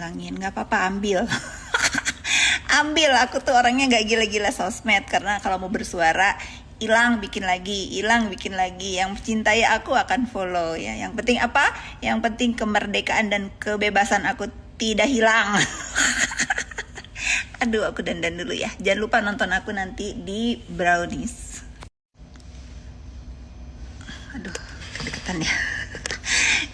Hilangin, nggak apa-apa, ambil. Ambil, aku tuh orangnya nggak gila-gila sosmed, karena kalau mau bersuara hilang bikin lagi, hilang bikin lagi. Yang mencintai aku akan follow ya. Yang penting apa? Yang penting kemerdekaan dan kebebasan aku tidak hilang. Aduh, aku dandan dulu ya. Jangan lupa nonton aku nanti di Brownies. Aduh, kedeketan ya.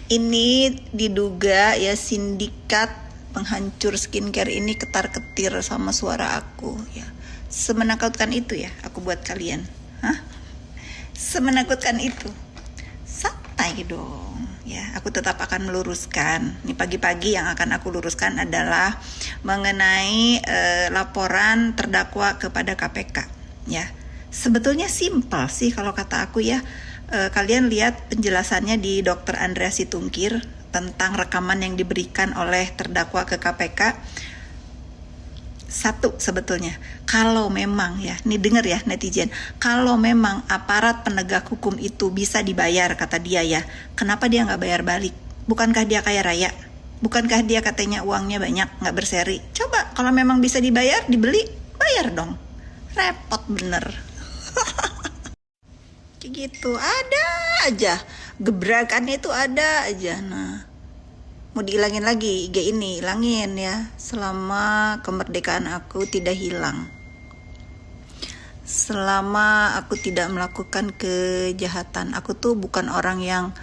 Ini diduga ya sindikat penghancur skincare ini ketar-ketir sama suara aku ya. Semenakutkan itu ya aku buat kalian. Hah? Semenakutkan itu. Santai dong ya. Aku tetap akan meluruskan. Nih pagi-pagi yang akan aku luruskan adalah mengenai laporan terdakwa kepada KPK ya. Sebetulnya simpel sih kalau kata aku ya. Kalian lihat penjelasannya di Dr. Andrea Situngkir tentang rekaman yang diberikan oleh terdakwa ke KPK. Satu, sebetulnya kalau memang ya, nih denger ya netizen, kalau memang aparat penegak hukum itu bisa dibayar, kata dia ya, kenapa dia nggak bayar balik? Bukankah dia kaya raya? Bukankah dia katanya uangnya banyak, nggak berseri? Coba kalau memang bisa dibayar, dibeli, bayar dong. Repot bener. Kayak gitu, ada aja gebrakannya, itu ada aja. Nah, mau dihilangin lagi IG ini, hilangin ya, selama kemerdekaan aku tidak hilang, selama aku tidak melakukan kejahatan. Aku tuh bukan orang yang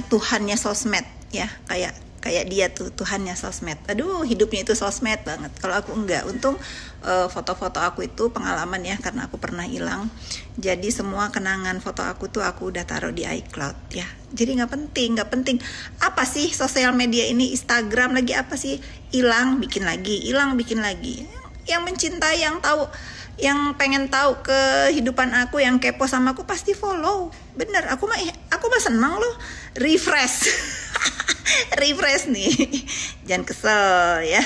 Tuhannya sosmed ya, kayak dia tuh Tuhannya sosmed. Aduh, hidupnya itu sosmed banget. Kalau aku enggak. Untung foto-foto aku itu pengalaman ya, karena aku pernah hilang. Jadi semua kenangan foto aku tuh aku udah taruh di iCloud ya. Jadi nggak penting. Apa sih sosial media ini, Instagram lagi apa sih? Hilang bikin lagi, hilang bikin lagi. Yang mencintai, yang tahu, yang pengen tahu kehidupan aku, yang kepo sama aku pasti follow. Bener, aku mah senang loh. Refresh. Refresh nih. Jangan kesel ya.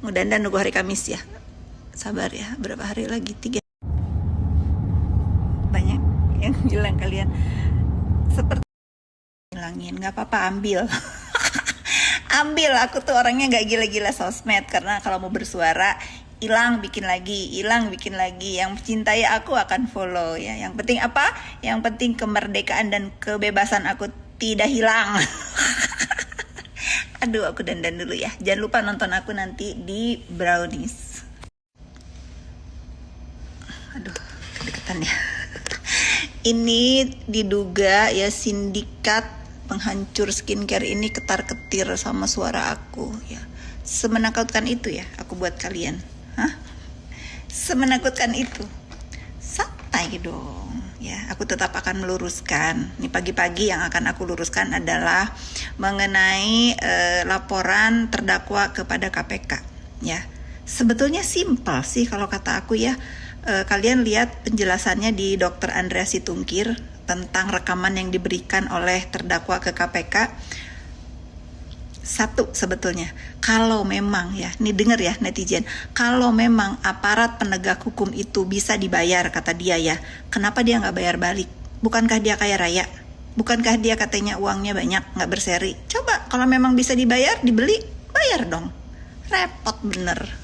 Mudah-mudahan nunggu hari Kamis ya. Sabar ya, berapa hari lagi? 3. Banyak yang bilang kalian seperti hilangin, nggak apa-apa, ambil. Ambil, aku tuh orangnya nggak gila-gila sosmed, karena kalau mau bersuara hilang bikin lagi, hilang bikin lagi. Yang mencintai aku akan follow ya. Yang penting apa? Yang penting kemerdekaan dan kebebasan aku tidak hilang. Aduh, aku dandan dulu ya. Jangan lupa nonton aku nanti di Brownies. Aduh, kedeketan ya. Ini diduga ya sindikat penghancur skincare ini ketar-ketir sama suara aku ya. Semenakutkan itu ya aku buat kalian. Hah? Semenakutkan itu. Santai dong ya. Aku tetap akan meluruskan. Nih pagi-pagi yang akan aku luruskan adalah mengenai laporan terdakwa kepada KPK ya. Sebetulnya simpel sih kalau kata aku ya. Kalian lihat penjelasannya di Dr. Andrea Situngkir tentang rekaman yang diberikan oleh terdakwa ke KPK. Satu, sebetulnya kalau memang ya, nih denger ya netizen, kalau memang aparat penegak hukum itu bisa dibayar, kata dia ya, kenapa dia nggak bayar balik? Bukankah dia kaya raya? Bukankah dia katanya uangnya banyak, nggak berseri? Coba kalau memang bisa dibayar, dibeli, bayar dong. Repot bener.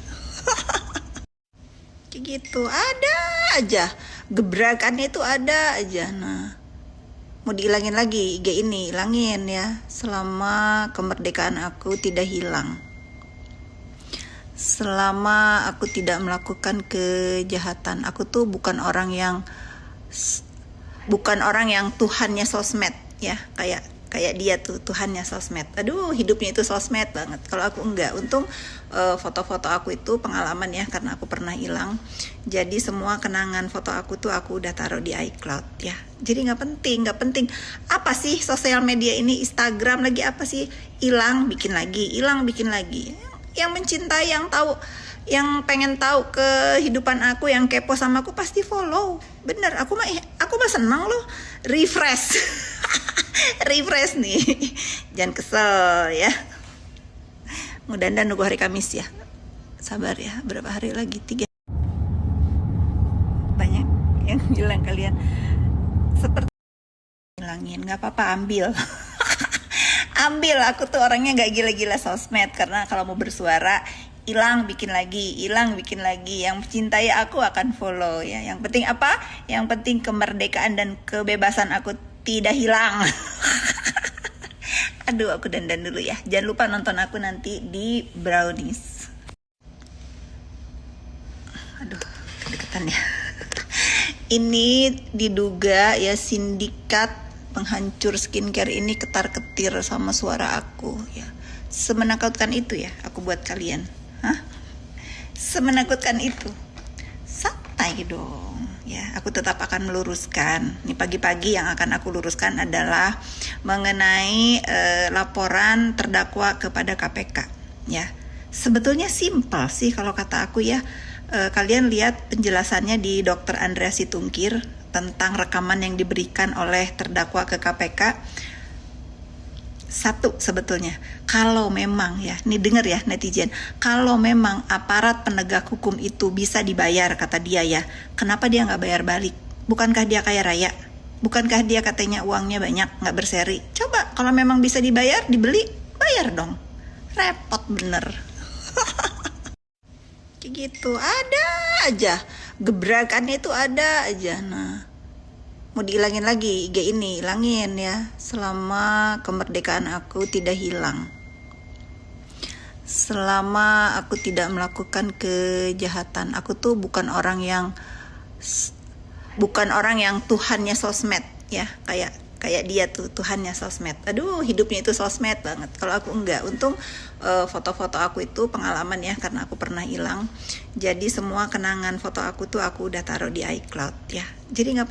Kayak gitu, ada aja gebrakannya, itu ada aja. Nah, mau dihilangin lagi IG ini, hilangin ya, selama kemerdekaan aku tidak hilang, selama aku tidak melakukan kejahatan. Aku tuh bukan orang yang Tuhannya sosmed ya, kayak dia tuh Tuhannya sosmed. Aduh, hidupnya itu sosmed banget. Kalau aku enggak. Untung foto-foto aku itu pengalaman ya, karena aku pernah hilang. Jadi semua kenangan foto aku tuh aku udah taruh di iCloud ya. Jadi nggak penting. Apa sih sosial media ini, Instagram lagi apa sih? Hilang bikin lagi, hilang bikin lagi. Yang mencintai, yang tahu, yang pengen tahu kehidupan aku, yang kepo sama aku pasti follow. Bener, aku mah senang loh. Refresh. Refresh nih. Jangan kesel ya. Mudah-mudahan nunggu hari Kamis ya. Sabar ya, berapa hari lagi? 3. Banyak yang bilang kalian seperti hilangin, nggak apa-apa, ambil. Ambil, aku tuh orangnya gak gila-gila sosmed, karena kalau mau bersuara hilang bikin lagi, hilang bikin lagi. Yang mencintai aku akan follow ya. Yang penting apa? Yang penting kemerdekaan dan kebebasan aku tidak hilang. Aduh, aku dandan dulu ya. Jangan lupa nonton aku nanti di Brownies. Aduh, kedeketan ya. Ini diduga ya sindikat penghancur skincare ini ketar-ketir sama suara aku ya. Semenakutkan itu ya aku buat kalian. Hah? Semenakutkan itu. Santai dong ya. Aku tetap akan meluruskan. Nih pagi-pagi yang akan aku luruskan adalah mengenai laporan terdakwa kepada KPK ya. Sebetulnya simpel sih kalau kata aku ya. Kalian lihat penjelasannya di Dr. Andrea Situngkir tentang rekaman yang diberikan oleh terdakwa ke KPK. Satu, sebetulnya kalau memang ya, nih denger ya netizen, kalau memang aparat penegak hukum itu bisa dibayar, kata dia ya, kenapa dia nggak bayar balik? Bukankah dia kaya raya? Bukankah dia katanya uangnya banyak, nggak berseri? Coba kalau memang bisa dibayar, dibeli, bayar dong. Repot bener. Kayak gitu, ada aja gebrakannya, itu ada aja. Nah, mau dihilangin lagi IG ini, hilangin ya, selama kemerdekaan aku tidak hilang, selama aku tidak melakukan kejahatan. Aku tuh bukan orang yang Tuhannya sosmed ya, kayak dia tuh Tuhannya sosmed. Aduh, hidupnya itu sosmed banget. Kalau aku enggak, untung foto-foto aku itu pengalaman ya, karena aku pernah hilang. Jadi semua kenangan foto aku tuh aku udah taruh di iCloud ya. Jadi nggak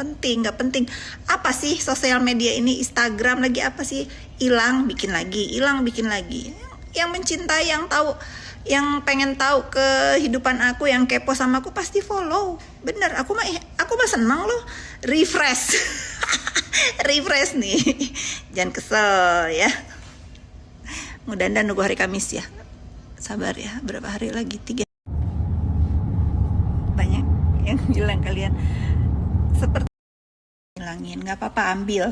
penting. Apa sih sosial media ini, Instagram lagi apa sih? Hilang bikin lagi, hilang bikin lagi. Yang mencintai, yang tahu, yang pengen tahu kehidupan aku, yang kepo sama aku pasti follow. Bener, aku mah senang loh. Refresh. Refresh nih. Jangan kesel ya. Mudah-mudahan nunggu hari Kamis ya. Sabar ya, berapa hari lagi? 3. Banyak yang bilang kalian seperti hilangin, nggak apa-apa, ambil.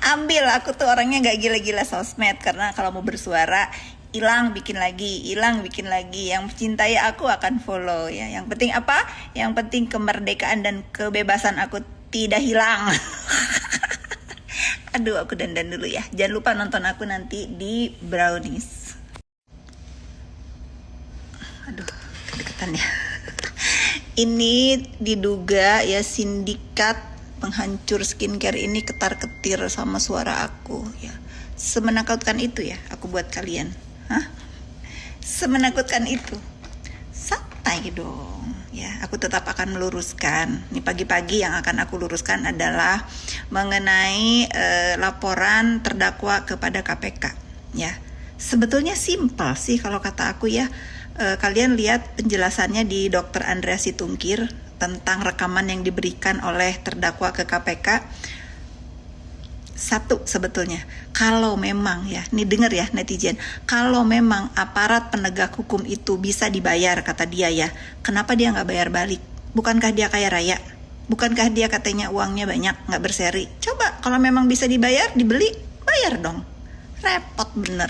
Ambil, aku tuh orangnya nggak gila-gila sosmed, karena kalau mau bersuara hilang bikin lagi, hilang bikin lagi. Yang mencintai aku akan follow ya. Yang penting apa? Yang penting kemerdekaan dan kebebasan aku tidak hilang. Aduh, aku dandan dulu ya. Jangan lupa nonton aku nanti di Brownies. Aduh, kedeketan ya. Ini diduga ya sindikat penghancur skincare ini ketar-ketir sama suara aku ya. Semenakutkan itu ya aku buat kalian. Hah? Semenakutkan itu. Santai dong ya. Aku tetap akan meluruskan. Nih pagi-pagi yang akan aku luruskan adalah mengenai laporan terdakwa kepada KPK ya. Sebetulnya simpel sih kalau kata aku ya. Kalian lihat penjelasannya di Dr. Andrea Situngkir tentang rekaman yang diberikan oleh terdakwa ke KPK. Satu, sebetulnya kalau memang ya, nih denger ya netizen, kalau memang aparat penegak hukum itu bisa dibayar, kata dia ya, kenapa dia nggak bayar balik? Bukankah dia kaya raya? Bukankah dia katanya uangnya banyak, nggak berseri? Coba kalau memang bisa dibayar, dibeli, bayar dong. Repot bener.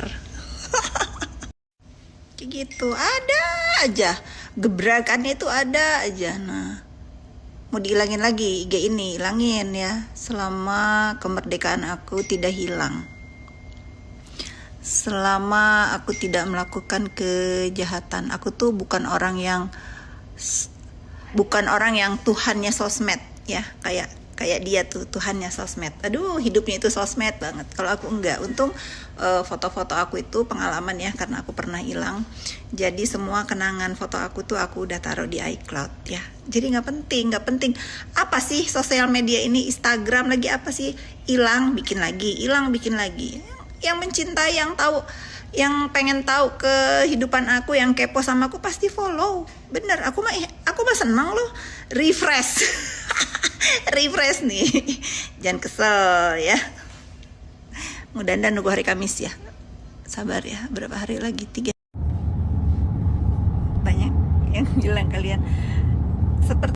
Kayak gitu, ada aja gebrakannya, itu ada aja. Nah, mau dihilangin lagi IG ini, hilangin ya, selama kemerdekaan aku tidak hilang, selama aku tidak melakukan kejahatan. Aku tuh bukan orang yang Tuhannya sosmed ya, kayak dia tuh Tuhannya sosmed. Aduh, hidupnya itu sosmed banget. Kalau aku enggak, untung foto-foto aku itu pengalaman ya, karena aku pernah hilang. Jadi semua kenangan foto aku tuh aku udah taruh di iCloud ya. Jadi nggak penting. Apa sih sosial media ini, Instagram lagi apa sih? Hilang bikin lagi, hilang bikin lagi. Yang mencintai, yang tahu, yang pengen tahu kehidupan aku, yang kepo sama aku pasti follow. Bener, aku mah senang loh. Refresh. Refresh nih. Jangan kesel ya. Mudah-mudahan nunggu hari Kamis ya. Sabar ya, berapa hari lagi? 3. Banyak yang bilang kalian seperti